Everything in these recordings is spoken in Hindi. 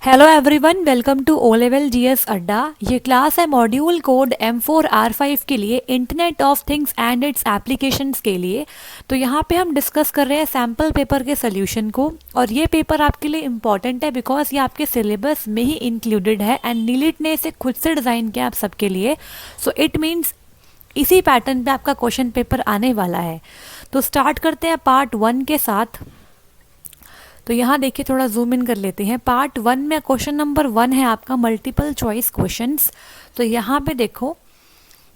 Hello everyone, welcome to O level GS Adda. ये क्लास है मॉड्यूल कोड M4R5 के लिए, internet of things and its applications के लिए। तो यहाँ पे हम डिस्कस कर रहे हैं सैम्पल पेपर के सोल्यूशन को, और ये पेपर आपके लिए इम्पॉर्टेंट है बिकॉज ये आपके सिलेबस में ही इंक्लूडेड है एंड नीलिट ने इसे खुद से डिज़ाइन किया आप सबके लिए। सो इट मीन्स इसी पैटर्न पे आपका क्वेश्चन पेपर आने वाला है। तो स्टार्ट करते हैं पार्ट 1 के साथ। तो यहाँ देखिए, थोड़ा जूम इन कर लेते हैं। पार्ट 1 में क्वेश्चन नंबर 1 है आपका मल्टीपल चॉइस क्वेश्चंस। तो यहाँ पे देखो,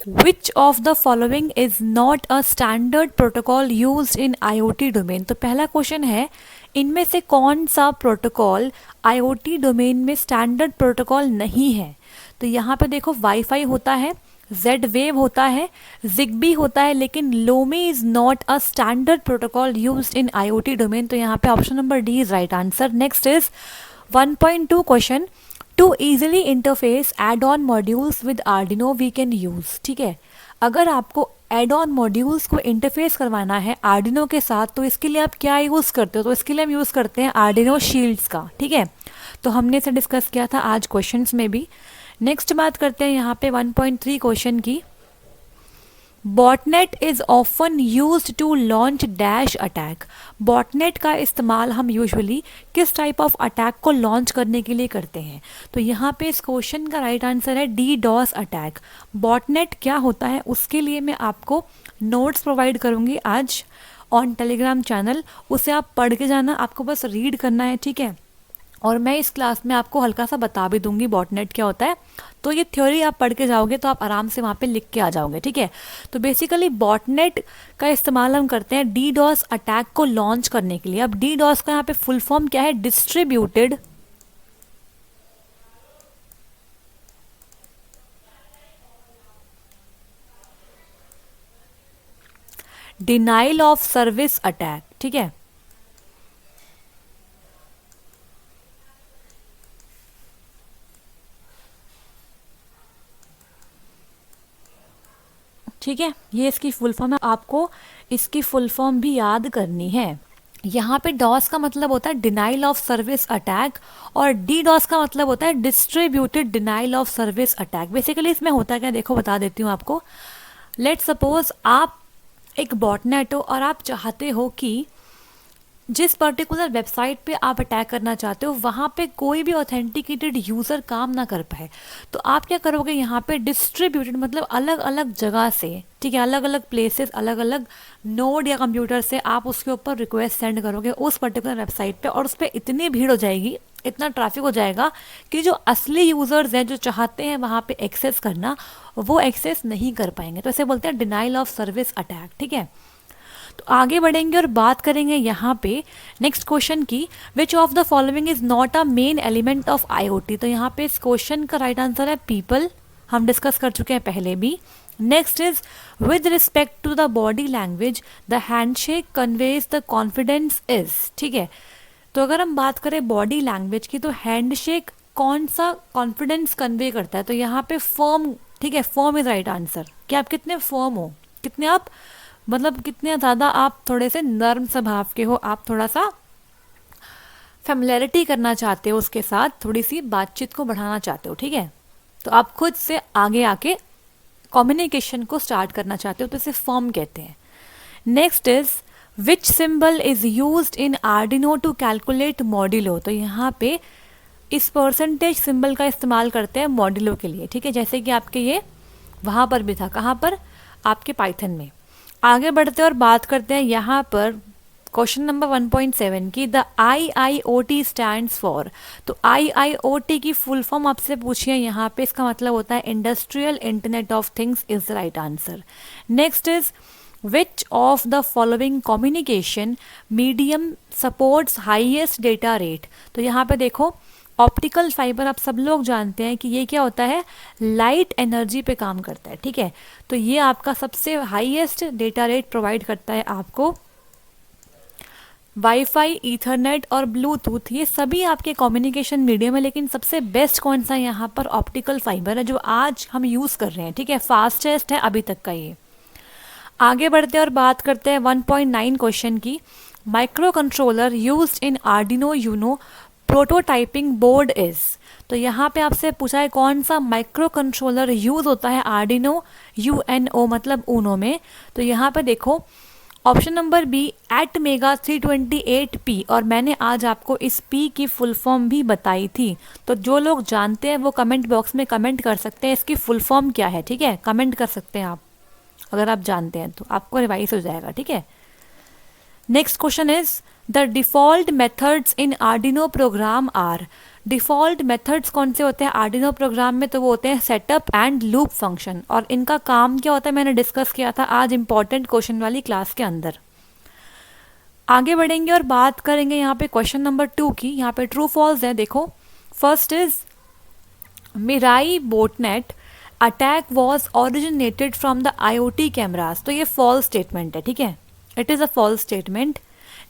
विच of the following is not a standard protocol used in IoT domain. तो पहला क्वेश्चन है, इनमें से कौन सा प्रोटोकॉल आईओटी डोमेन में स्टैंडर्ड प्रोटोकॉल नहीं है। तो यहाँ पे देखो, वाईफाई होता है, जेड वेव होता है, जिग्बी होता है, लेकिन लोमी is not a standard protocol used in IoT domain. तो यहाँ पे option number D is right answer. Next is 1.2 question, to easily interface add on modules with Arduino we can use. ठीक है, अगर आपको एड ऑन मॉड्यूल्स को इंटरफेस करवाना है आर्डिनो के साथ, तो इसके लिए आप क्या यूज़ करते हो। तो इसके लिए हम यूज़ करते हैं आर्डिनो शील्ड्स का। ठीक है, तो हमने इसे डिस्कस किया था आज क्वेश्चंस में भी। नेक्स्ट बात करते हैं यहाँ पे 1.3 क्वेश्चन की, botnet is often used to launch dash attack. Botnet का इस्तेमाल हम यूजुअली किस टाइप ऑफ अटैक को लॉन्च करने के लिए करते हैं। तो यहाँ पे इस क्वेश्चन का राइट आंसर है डी, डॉस अटैक। बॉटनेट क्या होता है उसके लिए मैं आपको नोट्स प्रोवाइड करूँगी आज ऑन टेलीग्राम चैनल, उसे आप पढ़ के जाना, आपको बस रीड करना है। ठीक है, और मैं इस क्लास में आपको हल्का सा बता भी दूंगी बॉटनेट क्या होता है। तो ये थ्योरी आप पढ़ के जाओगे तो आप आराम से वहाँ पे लिख के आ जाओगे। ठीक है, तो बेसिकली बॉटनेट का इस्तेमाल हम करते हैं डी डॉस अटैक को लॉन्च करने के लिए। अब डी डॉस का यहाँ पे फुल फॉर्म क्या है, distributed denial of service attack. ठीक है, ठीक है, ये इसकी फुल फॉर्म है, आपको इसकी फुल फॉर्म भी याद करनी है। यहाँ पे डॉस का मतलब होता है डिनाइल ऑफ सर्विस अटैक, और डी डॉस का मतलब होता है distributed denial of service attack. Basically इसमें होता क्या, देखो बता देती हूँ आपको। लेट सपोज आप एक बॉटनेट हो और आप चाहते हो कि जिस पर्टिकुलर वेबसाइट पे आप अटैक करना चाहते हो वहाँ पे कोई भी ऑथेंटिकेटेड यूज़र काम ना कर पाए। तो आप क्या करोगे, यहाँ पे डिस्ट्रीब्यूटेड मतलब अलग अलग जगह से, ठीक है, अलग अलग प्लेसेस, अलग अलग नोड या कंप्यूटर से आप उसके ऊपर रिक्वेस्ट सेंड करोगे उस पर्टिकुलर वेबसाइट पे, और उस पर इतनी भीड़ हो जाएगी, इतना ट्रैफिक हो जाएगा कि जो असली यूज़र्स हैं जो चाहते हैं वहाँ पे एक्सेस करना, वो एक्सेस नहीं कर पाएंगे। तो इसे बोलते हैं डिनाइल ऑफ सर्विस अटैक। ठीक है, तो आगे बढ़ेंगे और बात करेंगे यहाँ पे नेक्स्ट क्वेश्चन की, which of the following is not a main element of IoT. तो यहाँ पे इस क्वेश्चन का राइट आंसर है पीपल, हम डिस्कस कर चुके हैं पहले भी। Next is with respect to the body language the handshake conveys the confidence is. ठीक है, तो अगर हम बात करें बॉडी लैंग्वेज की, तो हैंडशेक कौन सा कॉन्फिडेंस कन्वे करता है। तो यहाँ पे फर्म, ठीक है, फर्म इज राइट आंसर, कि आप कितने फर्म हो, कितने आप मतलब कितने ज़्यादा आप थोड़े से नर्म स्वभाव के हो, आप थोड़ा सा फेमिलैरिटी करना चाहते हो उसके साथ, थोड़ी सी बातचीत को बढ़ाना चाहते हो। ठीक है, तो आप खुद से आगे आके कम्युनिकेशन को स्टार्ट करना चाहते हो, तो इसे फॉर्म कहते हैं। Next is which symbol is used in Arduino to calculate modulo. तो यहाँ पे इस परसेंटेज सिंबल का इस्तेमाल करते हैं मॉड्यूलो के लिए। ठीक है, जैसे कि आपके ये वहाँ पर भी था, कहाँ पर, आपके पाइथन में। आगे बढ़ते हैं और बात करते हैं यहाँ पर क्वेश्चन नंबर 1.7 की, द IIoT स्टैंड्स फॉर। तो IIoT की फुल फॉर्म आपसे पूछिए यहाँ पे, इसका मतलब होता है industrial internet of things is the right answer. Next is which of the following communication medium supports highest data rate. तो यहाँ पे देखो, ऑप्टिकल फाइबर आप सब लोग जानते हैं कि ये क्या होता है, लाइट एनर्जी पे काम करता है। ठीक है, तो ये आपका सबसे हाईएस्ट डेटा रेट प्रोवाइड करता है आपको। वाईफाई, ईथरनेट और ब्लूटूथ, ये सभी आपके कम्युनिकेशन मीडियम है, लेकिन सबसे बेस्ट कौन सा है यहाँ पर, ऑप्टिकल फाइबर है, जो आज हम यूज़ कर रहे हैं। ठीक है, फास्टेस्ट है अभी तक का ये। आगे बढ़ते हैं और बात करते हैं 1.9 क्वेश्चन की, microcontroller used in Arduino Uno prototyping board is. तो यहाँ पे आपसे पूछा है कौन सा माइक्रो कंट्रोलर यूज होता है आर्डिनो यूएनओ मतलब ऊनो में। तो यहाँ पे देखो option number B ATmega 328P, और मैंने आज आपको इस P की फुल फॉर्म भी बताई थी। तो जो लोग जानते हैं वो कमेंट बॉक्स में कमेंट कर सकते हैं इसकी फुल फॉर्म क्या है, ठीक है, कमेंट कर सकते हैं आप, अगर आप जानते हैं तो आपको रिवाइज हो जाएगा, ठीक है। Next question is the default methods in Arduino program are. Default methods कौन से होते हैं आर्डिनो प्रोग्राम में, तो वो होते हैं सेटअप एंड लूप फंक्शन, और इनका काम क्या होता है मैंने डिस्कस किया था आज इंपॉर्टेंट क्वेश्चन वाली क्लास के अंदर। आगे बढ़ेंगे और बात करेंगे यहाँ पे क्वेश्चन नंबर 2 की। यहाँ पे ट्रू फॉल्स है, देखो first is Mirai botnet attack was originated from the IoT cameras. तो ये फॉल्स स्टेटमेंट है, ठीक है, it is a false statement.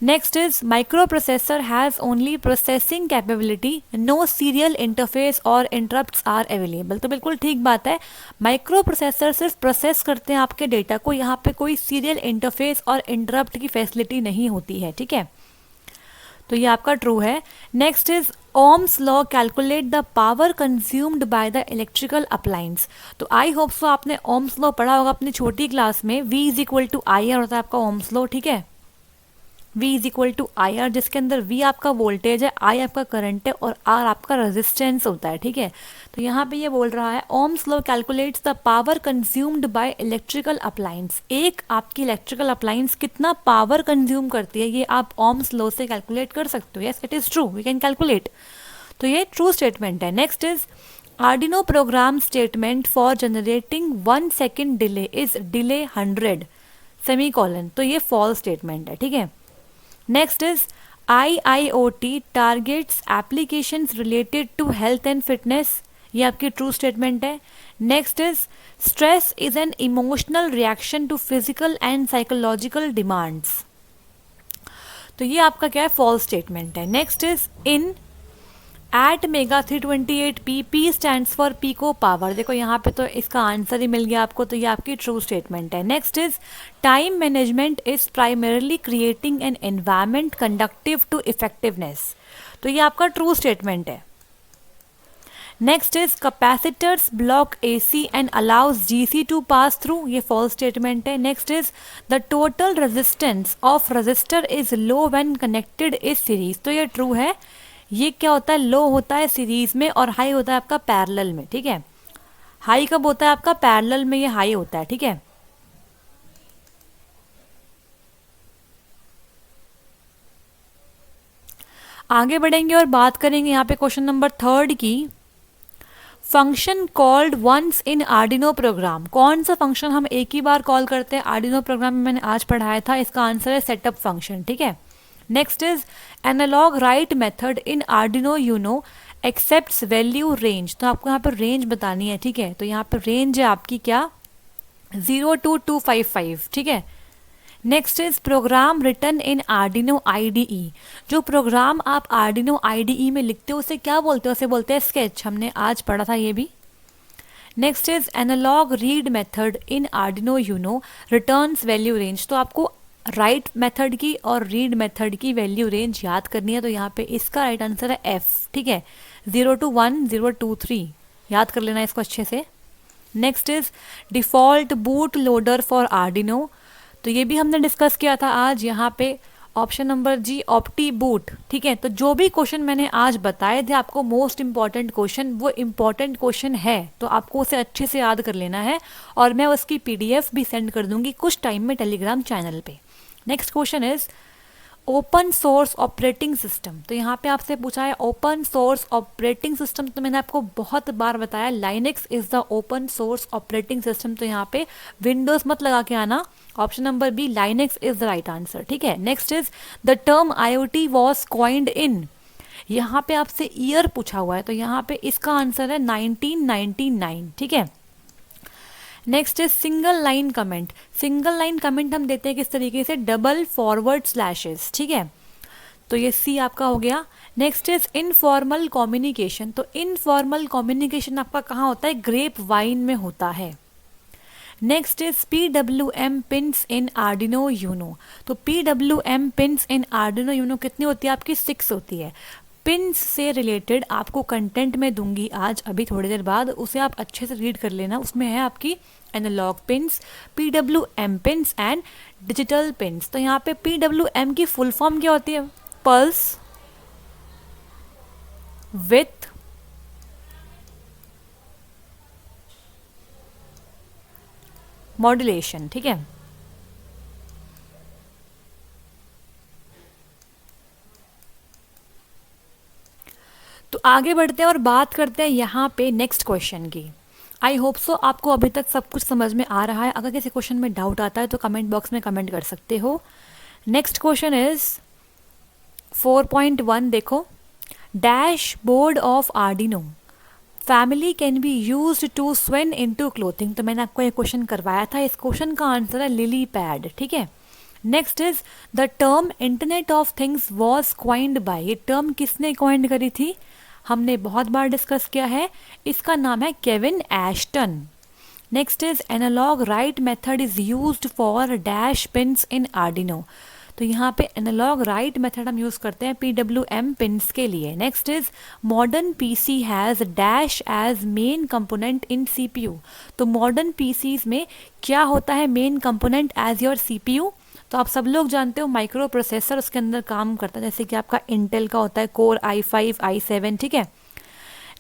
Next is microprocessor has only processing capability, no serial interface और इंटरप्ट्स आर अवेलेबल। तो बिल्कुल ठीक बात है, माइक्रो प्रोसेसर सिर्फ प्रोसेस करते हैं आपके डेटा को, यहाँ पे कोई सीरियल इंटरफेस और इंटरप्ट की फैसिलिटी नहीं होती है, ठीक है, तो ये आपका ट्रू है। Next is Ohm's law calculate the power consumed by the electrical appliance. तो आई होप सो आपने ओम्स लॉ पढ़ा होगा अपनी छोटी क्लास में, V is equal to I R होता है आपका ओम्स लॉ, ठीक है, V is equal to I R, जिसके अंदर V आपका वोल्टेज है, I आपका करंट है और R आपका रेजिस्टेंस होता है, ठीक है। तो यहाँ पे ये बोल रहा है Ohm's law calculates the power consumed by electrical appliance. एक आपकी इलेक्ट्रिकल अप्लायंस कितना पावर कंज्यूम करती है ये आप ओम्स लॉ से कैलकुलेट कर सकते हो। Yes it is true, we can calculate. तो ये ट्रू स्टेटमेंट है। Next is Arduino program statement for generating 1 second delay is delay 100 semicolon. तो ये फॉल्स स्टेटमेंट है, ठीक है। Next is IIoT targets applications related to health and fitness, ये आपकी ट्रू स्टेटमेंट है। Next is stress is an emotional reaction to physical and psychological demands. तो ये आपका क्या है, फॉल्स स्टेटमेंट है। Next is in ATmega 328P, P stands for pico power. देखो यहाँ पे तो इसका आंसर ही मिल गया आपको, तो ये आपकी ट्रू स्टेटमेंट है। Next is time management is primarily creating an environment conductive to effectiveness. तो ये आपका ट्रू स्टेटमेंट है। Next is capacitors block AC and allows DC to pass through, ये फॉल्स स्टेटमेंट है। Next is the total resistance of register is low when connected is series. तो ये ट्रू है। ये क्या होता है, लो होता है सीरीज में और हाई होता है आपका पैरेलल में, ठीक है। हाई कब होता है आपका, पैरेलल में ये हाई होता है, ठीक है। आगे बढ़ेंगे और बात करेंगे यहाँ पे क्वेश्चन नंबर 3 की। Function called once in Arduino program, कौन सा फंक्शन हम एक ही बार कॉल करते हैं आर्डिनो प्रोग्राम में, मैंने आज पढ़ाया था, इसका आंसर है सेटअप फंक्शन, ठीक है। Next is analogue write method in Arduino Uno accepts value range. तो आपको यहाँ पर रेंज बतानी है, ठीक है। तो यहाँ पर रेंज है आपकी क्या, 0 to 255, ठीक है। Next is program written in Arduino IDE। जो प्रोग्राम आप आर्डिनो IDE में लिखते हो उसे क्या बोलते हो, उसे बोलते हैं स्केच, हमने आज पढ़ा था ये भी। Next is analogue read method in Arduino Uno returns value range. तो आपको राइट मेथड की और रीड मेथड की वैल्यू रेंज याद करनी है, तो यहाँ पे इसका राइट आंसर है F, ठीक है, 0 to 1 0 2 3, याद कर लेना इसको अच्छे से। Next is default boot loader for Arduino. तो ये भी हमने डिस्कस किया था आज। यहाँ पे ऑप्शन नंबर जी ऑप्टी बूट, ठीक है। तो जो भी क्वेश्चन मैंने आज बताए थे आपको मोस्ट इंपॉर्टेंट क्वेश्चन, वो इंपॉर्टेंट क्वेश्चन है, तो आपको उसे अच्छे से याद कर लेना है और मैं उसकी PDF भी सेंड कर दूंगी कुछ टाइम में टेलीग्राम चैनल पे। Next question is open source operating system. तो यहाँ पे आपसे पूछा है ओपन सोर्स ऑपरेटिंग सिस्टम, तो मैंने आपको बहुत बार बताया Linux is the open source operating system. तो यहाँ पे विंडोज मत लगा के आना, option number B Linux is the right answer, ठीक है। Next is the term IoT was coined in. यहाँ पे आपसे ईयर पूछा हुआ है, तो यहाँ पे इसका आंसर है 1999, ठीक है। Next is single line comment. Single line comment हम देते हैं किस तरीके से, डबल फॉरवर्ड स्लैशेस, ठीक है। तो ये C आपका हो गया। Next is informal communication. तो इनफॉर्मल कम्युनिकेशन आपका कहाँ होता है, ग्रेप वाइन में होता है। Next is PWM pins in Arduino Uno. तो PWM pins in Arduino Uno कितनी होती है आपकी, 6 होती है। पिंस से रिलेटेड आपको कंटेंट में दूंगी आज अभी थोड़ी देर बाद, उसे आप अच्छे से रीड कर लेना। उसमें है आपकी analogue pins, PWM pins and digital pins. तो यहाँ पे PWM की फुल फॉर्म क्या होती है? पल्स विथ मॉड्यूलेशन, ठीक है। तो आगे बढ़ते हैं और बात करते हैं यहाँ पे नेक्स्ट क्वेश्चन की। आई होप सो आपको अभी तक सब कुछ समझ में आ रहा है। अगर किसी क्वेश्चन में डाउट आता है तो कमेंट बॉक्स में कमेंट कर सकते हो। Next question is 4.1। देखो, dash board of Arduino family can be use to sewn into clothing. तो मैंने आपको ये क्वेश्चन करवाया था, इस क्वेश्चन का आंसर है लिली पैड, ठीक है। Next is the term internet of things was coined by. ये टर्म किसने क्वाइंड करी थी? हमने बहुत बार डिस्कस किया है, इसका नाम है Kevin Ashton. Next is analogue write method is used for dash pins in Arduino. तो यहाँ पे एनालॉग राइट मेथड हम यूज करते हैं PWM पिन्स के लिए। Next is modern PC has dash as main component in CPU। तो मॉडर्न PCs में क्या होता है main component as your CPU? तो आप सब लोग जानते हो माइक्रो प्रोसेसर उसके अंदर काम करता है, जैसे कि आपका इंटेल का होता है कोर i5 i7, ठीक है।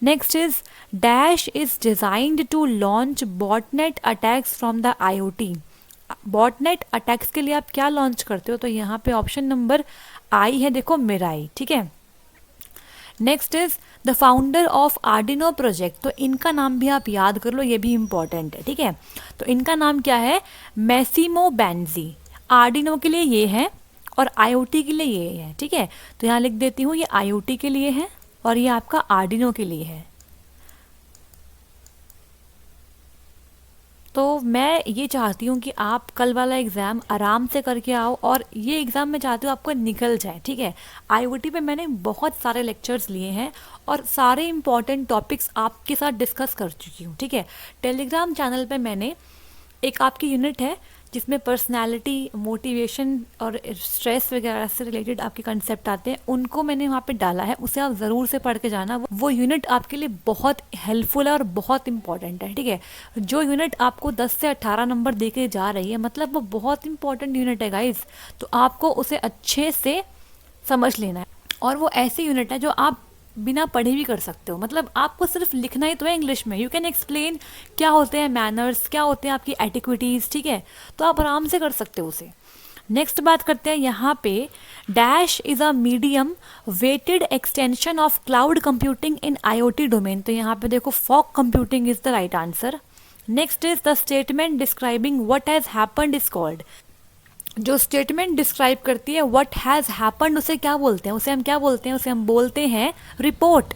Next is dash is designed to launch botnet attacks from the IoT। Botnet attacks के लिए आप क्या लॉन्च करते हो? तो यहाँ पे ऑप्शन नंबर आई है, देखो मिराई, ठीक है। Next is the founder of Arduino project. तो इनका नाम भी आप याद कर लो, ये भी इंपॉर्टेंट है, ठीक है। तो इनका नाम क्या है? Masimo Benji. आर्डिनो के लिए ये है और IoT के लिए ये है, ठीक है। तो यहाँ लिख देती हूँ, ये IoT के लिए है और ये आपका आर्डिनो के लिए है। तो मैं ये चाहती हूँ कि आप कल वाला एग्ज़ाम आराम से करके आओ और ये एग्ज़ाम मैं चाहती हूँ आपको निकल जाए, ठीक है। IoT पे मैंने बहुत सारे लेक्चर्स लिए हैं और सारे इंपॉर्टेंट टॉपिक्स आपके साथ डिस्कस कर चुकी हूँ, ठीक है। टेलीग्राम चैनल पे मैंने एक आपकी यूनिट है जिसमें पर्सनालिटी, मोटिवेशन और स्ट्रेस वगैरह से रिलेटेड आपके कंसेप्ट आते हैं, उनको मैंने वहाँ पे डाला है, उसे आप ज़रूर से पढ़ के जाना। वो यूनिट आपके लिए बहुत हेल्पफुल है और बहुत इंपॉर्टेंट है, ठीक है। जो यूनिट आपको 10 से 18 नंबर दे के जा रही है, मतलब वो बहुत इंपॉर्टेंट यूनिट है गाइज। तो आपको उसे अच्छे से समझ लेना है और वो ऐसी यूनिट है जो आप बिना पढ़े भी कर सकते हो। मतलब आपको सिर्फ लिखना ही तो है इंग्लिश में। यू कैन एक्सप्लेन क्या होते हैं मैनर्स, क्या होते हैं आपकी एटिक्विटीज़, ठीक है। तो आप आराम से कर सकते हो उसे। नेक्स्ट बात करते हैं यहाँ पे, dash is a medium weighted extension of cloud computing in IoT domain. तो यहाँ पे देखो fog computing is the right answer. Next is the statement describing what has happened is called. जो स्टेटमेंट डिस्क्राइब करती है व्हाट हैज़ हैपन्ड, उसे क्या बोलते हैं? उसे हम क्या बोलते हैं? उसे हम बोलते हैं रिपोर्ट,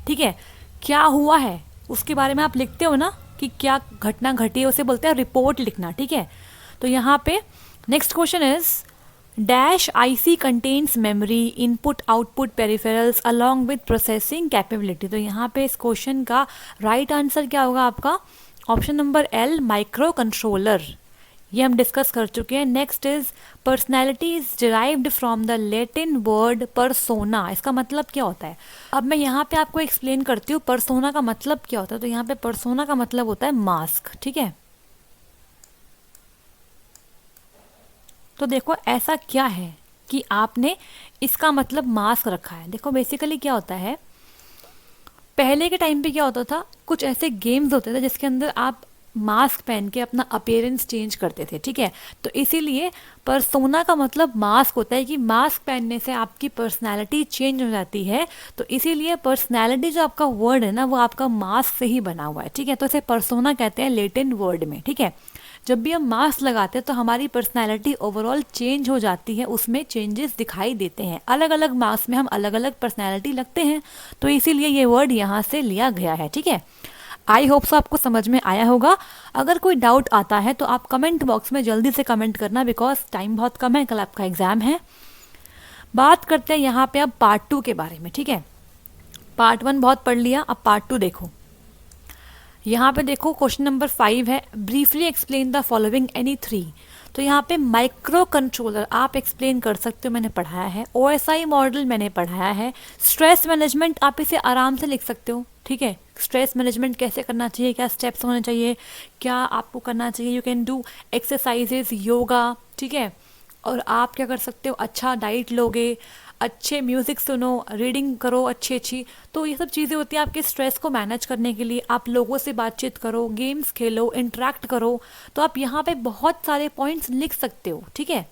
ठीक है। क्या हुआ है उसके बारे में आप लिखते हो ना कि क्या घटना घटी है, उसे बोलते हैं रिपोर्ट लिखना, ठीक है। तो यहाँ पे next question is dash IC contains memory, input output peripherals along with processing capability. तो यहाँ पे इस क्वेश्चन का राइट आंसर क्या होगा आपका? Option number L, micro controller. ये हम डिस्कस कर चुके हैं। Next is personality is derived from the Latin word persona. इसका मतलब क्या होता है? अब मैं यहाँ पे आपको एक्सप्लेन करती हूँ परसोना का मतलब क्या होता है। तो यहाँ पे परसोना का मतलब होता है मास्क, ठीक है। तो देखो ऐसा क्या है कि आपने इसका मतलब मास्क रखा है। देखो बेसिकली क्या होता है, पहले के टाइम पे क्या होता था, कुछ ऐसे गेम्स होते थे जिसके अंदर आप मास्क पहन के अपना अपीयरेंस चेंज करते थे, ठीक है। तो इसीलिए पर्सोना का मतलब मास्क होता है कि मास्क पहनने से आपकी पर्सनालिटी चेंज हो जाती है। तो इसीलिए पर्सनालिटी जो आपका वर्ड है ना, वो आपका मास्क से ही बना हुआ है, ठीक है। तो इसे पर्सोना कहते हैं लैटिन वर्ड में, ठीक है। जब भी हम मास्क लगाते हैं तो हमारी पर्सनालिटी ओवरऑल चेंज हो जाती है, उसमें चेंजेस दिखाई देते हैं। अलग अलग मास्क में हम अलग अलग पर्सनालिटी लगते हैं, तो इसीलिए ये वर्ड यहाँ से लिया गया है, ठीक है। आई होप सो आपको समझ में आया होगा। अगर कोई डाउट आता है तो आप कमेंट बॉक्स में जल्दी से कमेंट करना, बिकॉज टाइम बहुत कम है, कल आपका एग्जाम है। बात करते हैं यहाँ पे अब पार्ट 2 के बारे में, ठीक है। पार्ट 1 बहुत पढ़ लिया, अब पार्ट 2 देखो। यहाँ पे देखो क्वेश्चन नंबर 5 है, briefly explain the following any 3। तो यहाँ पे माइक्रो कंट्रोलर आप एक्सप्लेन कर सकते हो, मैंने पढ़ाया है। OSI मॉडल मैंने पढ़ाया है। स्ट्रेस मैनेजमेंट आप इसे आराम से लिख सकते हो, ठीक है। स्ट्रेस मैनेजमेंट कैसे करना चाहिए, क्या स्टेप्स होने चाहिए, क्या आपको करना चाहिए। You can do exercises, yoga, ठीक है। और आप क्या कर सकते हो, अच्छा डाइट लोगे, अच्छे म्यूज़िक सुनो, रीडिंग करो अच्छी अच्छी। तो ये सब चीज़ें होती हैं आपके स्ट्रेस को मैनेज करने के लिए। आप लोगों से बातचीत करो, गेम्स खेलो, इंटरेक्ट करो। तो आप यहाँ पे बहुत सारे पॉइंट्स लिख सकते हो, ठीक है।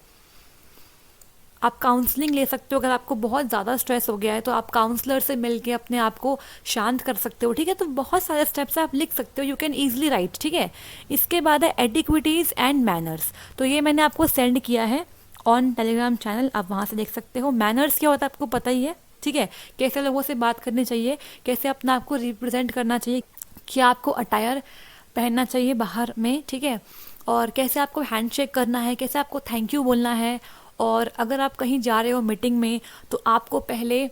आप काउंसलिंग ले सकते हो, अगर आपको बहुत ज़्यादा स्ट्रेस हो गया है तो आप काउंसलर से मिलके अपने आप को शांत कर सकते हो, ठीक है। तो बहुत सारे स्टेप्स आप लिख सकते हो, यू कैन ईजिली राइट, ठीक है। इसके बाद है एडिक्विटीज़ एंड मैनर्स। तो ये मैंने आपको सेंड किया है ऑन टेलीग्राम चैनल, आप वहाँ से देख सकते हो। मैनर्स क्या होता है आपको पता ही है, ठीक है। कैसे लोगों से बात करनी चाहिए, कैसे अपना आपको रिप्रेजेंट करना चाहिए, क्या आपको अटायर पहनना चाहिए बाहर में, ठीक है। और कैसे आपको हैंडशेक करना है, कैसे आपको थैंक यू बोलना है। और अगर आप कहीं जा रहे हो मीटिंग में तो आपको पहले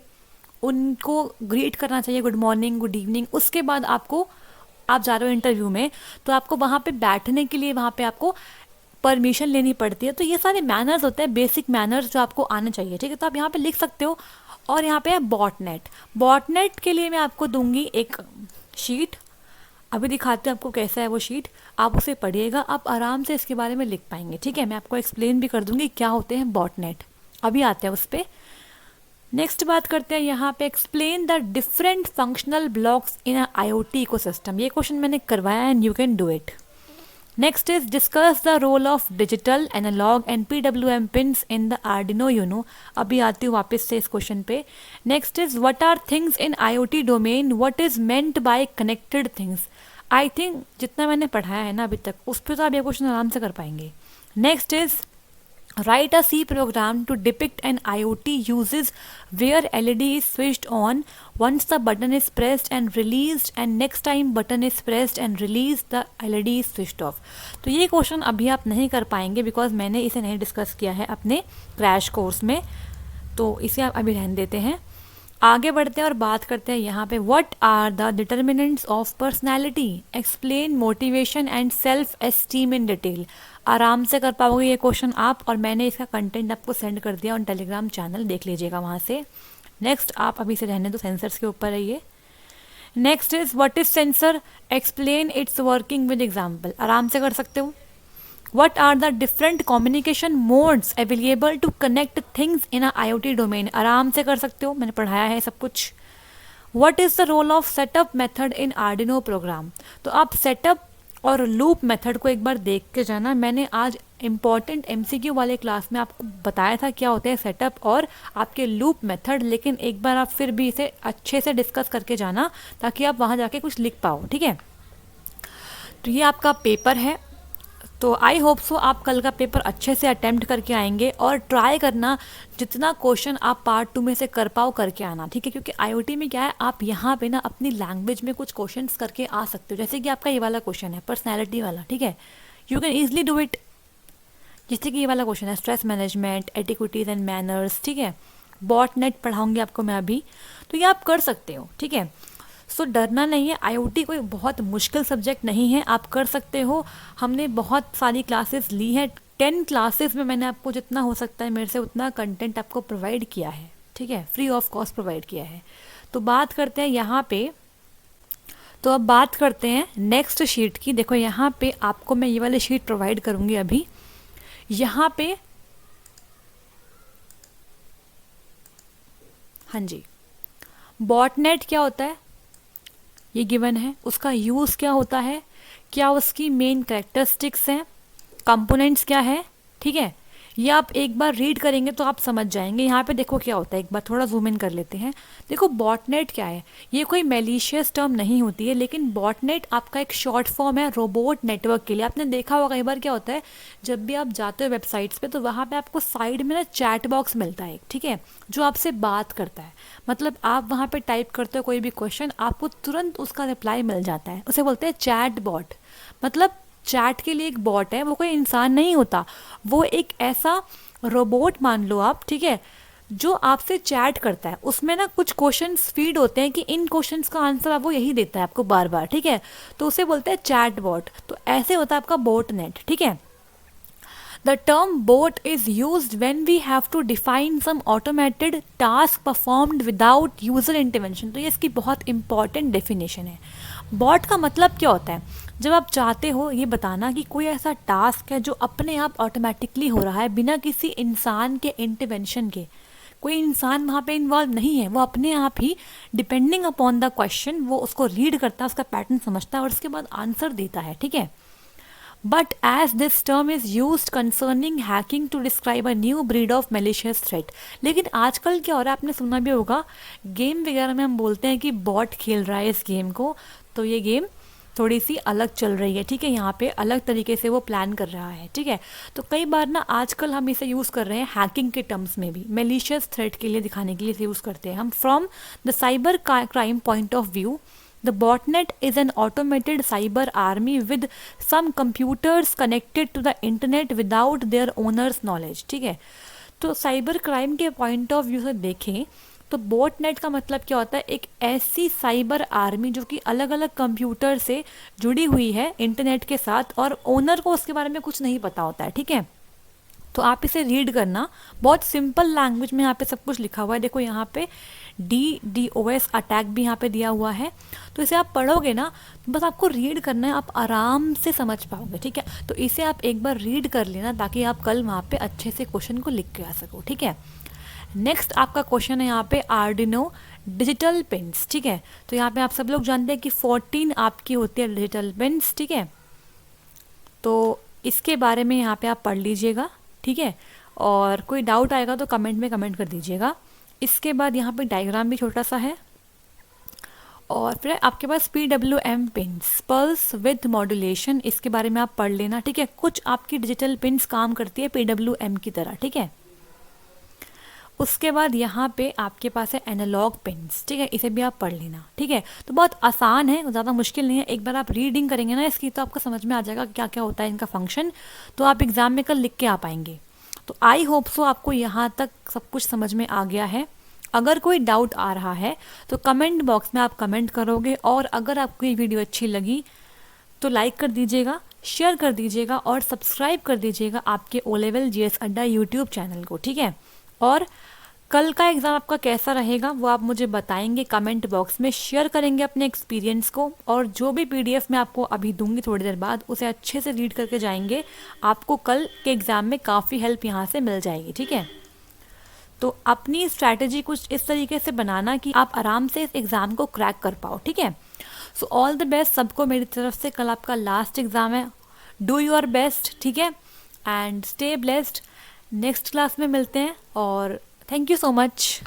उनको ग्रीट करना चाहिए, गुड मॉर्निंग, गुड इवनिंग। उसके बाद आपको, आप जा रहे हो इंटरव्यू में तो आपको वहाँ पे बैठने के लिए वहाँ पे आपको परमिशन लेनी पड़ती है। तो ये सारे मैनर्स होते हैं, बेसिक मैनर्स जो आपको आने चाहिए, ठीक है। तो आप यहाँ पे लिख सकते हो। और यहाँ पे है बॉटनेट। बॉटनेट के लिए मैं आपको दूंगी एक शीट, अभी दिखाते हैं आपको कैसा है वो शीट। आप उसे पढ़िएगा, आप आराम से इसके बारे में लिख पाएंगे, ठीक है। मैं आपको एक्सप्लेन भी कर दूंगी क्या होते हैं बॉटनेट। अभी आते हैं उस पर। नेक्स्ट बात करते हैं यहाँ पे, explain the different functional blocks in a IoT ecosystem. ये क्वेश्चन मैंने करवाया and you can do it. Next is discuss the role of digital, analogue and PWM pins in the Arduino Uno। अभी आती हूँ वापस से इस क्वेश्चन पे। Next is what are things in IoT domain, what is meant by connected things. I think जितना मैंने पढ़ाया है ना अभी तक, उस पर तो आप ये क्वेश्चन आराम से कर पाएंगे। Next is write a C program to depict an IoT uses where LED is switched on once the button is pressed and released and next time button is pressed and released the LED is switched off। तो ये क्वेश्चन अभी आप नहीं कर पाएंगे बिकॉज मैंने इसे नहीं डिस्कस किया है अपने क्रैश कोर्स में, तो इसे आप अभी रहने देते हैं। आगे बढ़ते हैं और बात करते हैं यहाँ पे, what are the determinants of personality, explain motivation and self esteem in detail. आराम से कर पाओगे ये क्वेश्चन आप, और मैंने इसका कंटेंट आपको सेंड कर दिया ऑन टेलीग्राम चैनल, देख लीजिएगा वहाँ से। नेक्स्ट आप अभी से रहने दो, सेंसर्स के ऊपर रहिए। Next is what is sensor, explain it's working with example. आराम से कर सकते हो। What are the different communication modes available to connect things in a IoT domain? आराम से कर सकते हो, मैंने पढ़ाया है सब कुछ। What is the role of setup method in Arduino program? तो आप setup और loop method को एक बार देख के जाना। मैंने आज इम्पॉर्टेंट MCQ वाले क्लास में आपको बताया था क्या होते हैं सेटअप और आपके लूप मेथड, लेकिन एक बार आप फिर भी इसे अच्छे से डिस्कस करके जाना ताकि आप वहाँ जाके कुछ लिख पाओ, ठीक है। तो ये आपका पेपर है, तो आई होप सो आप कल का पेपर अच्छे से अटेम्प्ट करके आएंगे। और ट्राई करना जितना क्वेश्चन आप पार्ट 2 में से कर पाओ करके आना, ठीक है। क्योंकि IoT में क्या है, आप यहाँ पे ना अपनी लैंग्वेज में कुछ क्वेश्चंस करके आ सकते हो। जैसे कि आपका ये वाला क्वेश्चन है पर्सनैलिटी वाला, ठीक है, you can easily do it. जैसे कि ये वाला क्वेश्चन है स्ट्रेस मैनेजमेंट, एटिक्विटीज़ एंड मैनर्स, ठीक है। बॉटनेट पढ़ाऊँगी आपको मैं अभी, तो ये आप कर सकते हो, ठीक है। सो डरना नहीं है, IoT कोई बहुत मुश्किल सब्जेक्ट नहीं है, आप कर सकते हो। हमने बहुत सारी क्लासेस ली हैं, 10 क्लासेस में मैंने आपको जितना हो सकता है मेरे से उतना कंटेंट आपको प्रोवाइड किया है, ठीक है, फ्री ऑफ कॉस्ट प्रोवाइड किया है। तो बात करते हैं यहाँ पे, तो अब बात करते हैं नेक्स्ट शीट की। देखो यहाँ पे आपको मैं ये वाली शीट प्रोवाइड करूँगी अभी। यहाँ पे हाँ जी, बॉटनेट क्या होता है ये गिवन है, उसका यूज़ क्या होता है, क्या उसकी मेन कैरेक्टरिस्टिक्स हैं, कंपोनेंट्स क्या है, ठीक है। ये आप एक बार रीड करेंगे तो आप समझ जाएंगे। यहाँ पे देखो क्या होता है, एक बार थोड़ा जूम इन कर लेते हैं। देखो बॉटनेट क्या है, ये कोई मैलिशियस टर्म नहीं होती है, लेकिन बॉटनेट आपका एक शॉर्ट फॉर्म है रोबोट नेटवर्क के लिए। आपने देखा होगा कई बार क्या होता है, जब भी आप जाते हो वेबसाइट्स पे तो वहाँ पे आपको साइड में ना चैट बॉक्स मिलता है, ठीक है, जो आपसे बात करता है। मतलब आप वहाँ पे टाइप करते हो कोई भी क्वेश्चन, आपको तुरंत उसका रिप्लाई मिल जाता है, उसे बोलते हैं चैट बॉट। मतलब चैट के लिए एक बॉट है, वो कोई इंसान नहीं होता, वो एक ऐसा रोबोट मान लो आप, ठीक है, जो आपसे चैट करता है। उसमें ना कुछ क्वेश्चंस फीड होते हैं कि इन क्वेश्चंस का आंसर वो यही देता है आपको बार बार, ठीक है, तो उसे बोलते हैं चैट बॉट। तो ऐसे होता है आपका बॉट नेट, ठीक है। The term bot is used when we have to define some automated task performed without user intervention। तो ये इसकी बहुत इंपॉर्टेंट डेफिनेशन है। बॉट का मतलब क्या होता है? जब आप चाहते हो ये बताना कि कोई ऐसा टास्क है जो अपने आप ऑटोमेटिकली हो रहा है बिना किसी इंसान के इंटरवेंशन के, कोई इंसान वहाँ पे इन्वॉल्व नहीं है, वो अपने आप ही डिपेंडिंग अपॉन द क्वेश्चन वो उसको रीड करता है, उसका पैटर्न समझता है और उसके बाद आंसर देता है, ठीक है। But as this term is used concerning hacking to describe a new breed of malicious threat। लेकिन आजकल क्या हो रहा है, आपने सुना भी होगा, गेम वगैरह में हम बोलते हैं कि बॉट खेल रहा है इस गेम को, तो ये गेम थोड़ी सी अलग चल रही है, ठीक है, यहाँ पे अलग तरीके से वो प्लान कर रहा है, ठीक है। तो कई बार ना आजकल हम इसे यूज़ कर रहे हैं हैकिंग के टर्म्स में भी, मेलिशियस थ्रेट के लिए दिखाने के लिए इसे यूज़ करते हैं हम। From the cyber crime point of view, the botnet is an automated cyber army with some computers connected to the internet without their owners knowledge, ठीक है। तो साइबर क्राइम के पॉइंट ऑफ व्यू से देखें तो बॉटनेट का मतलब क्या होता है, एक ऐसी साइबर आर्मी जो कि अलग अलग कंप्यूटर से जुड़ी हुई है इंटरनेट के साथ और ओनर को उसके बारे में कुछ नहीं पता होता है, ठीक है। तो आप इसे रीड करना, बहुत सिंपल लैंग्वेज में यहाँ पे सब कुछ लिखा हुआ है। देखो यहाँ पे DDoS अटैक भी यहाँ पे दिया हुआ है, तो इसे आप पढ़ोगे ना, बस आपको रीड करना है, आप आराम से समझ पाओगे, ठीक है। तो इसे आप एक बार रीड कर लेना ताकि आप कल वहाँ पे अच्छे से क्वेश्चन को लिख के आ सको, ठीक है। नेक्स्ट आपका क्वेश्चन है यहाँ पे आर्डिनो डिजिटल पिन्स, ठीक है। तो यहाँ पे आप सब लोग जानते हैं कि 14 आपकी होती है डिजिटल पिन्स, ठीक है। तो इसके बारे में यहाँ पे आप पढ़ लीजिएगा, ठीक है, और कोई डाउट आएगा तो कमेंट में कमेंट कर दीजिएगा। इसके बाद यहाँ पे डायग्राम भी छोटा सा है और फिर आपके पास PWM pins, pulse with modulation, इसके बारे में आप पढ़ लेना, ठीक है। कुछ आपकी डिजिटल पिन्स काम करती है PWM की तरह, ठीक है। उसके बाद यहाँ पे आपके पास है एनालॉग पिन्स, ठीक है, इसे भी आप पढ़ लेना, ठीक है। तो बहुत आसान है, ज़्यादा मुश्किल नहीं है, एक बार आप रीडिंग करेंगे ना इसकी तो आपको समझ में आ जाएगा क्या क्या होता है इनका फंक्शन, तो आप एग्ज़ाम में कल लिख के आ पाएंगे। तो आई होप सो आपको यहाँ तक सब कुछ समझ में आ गया है। अगर कोई डाउट आ रहा है तो कमेंट बॉक्स में आप कमेंट करोगे, और अगर आपको ये वीडियो अच्छी लगी तो लाइक कर दीजिएगा, शेयर कर दीजिएगा और सब्सक्राइब कर दीजिएगा आपके ओ लेवल GS अड्डा यूट्यूब चैनल को, ठीक है। और कल का एग्ज़ाम आपका कैसा रहेगा वो आप मुझे बताएंगे कमेंट बॉक्स में, शेयर करेंगे अपने एक्सपीरियंस को, और जो भी PDF मैं आपको अभी दूंगी थोड़ी देर बाद उसे अच्छे से रीड करके जाएंगे, आपको कल के एग्ज़ाम में काफ़ी हेल्प यहाँ से मिल जाएगी, ठीक है। तो अपनी स्ट्रैटेजी कुछ इस तरीके से बनाना कि आप आराम से इस एग्ज़ाम को क्रैक कर पाओ, ठीक है। सो ऑल द बेस्ट सबको मेरी तरफ से, कल आपका लास्ट एग्ज़ाम है, डू योर बेस्ट, ठीक है, and stay blessed. Next class में मिलते हैं और थैंक यू सो मच।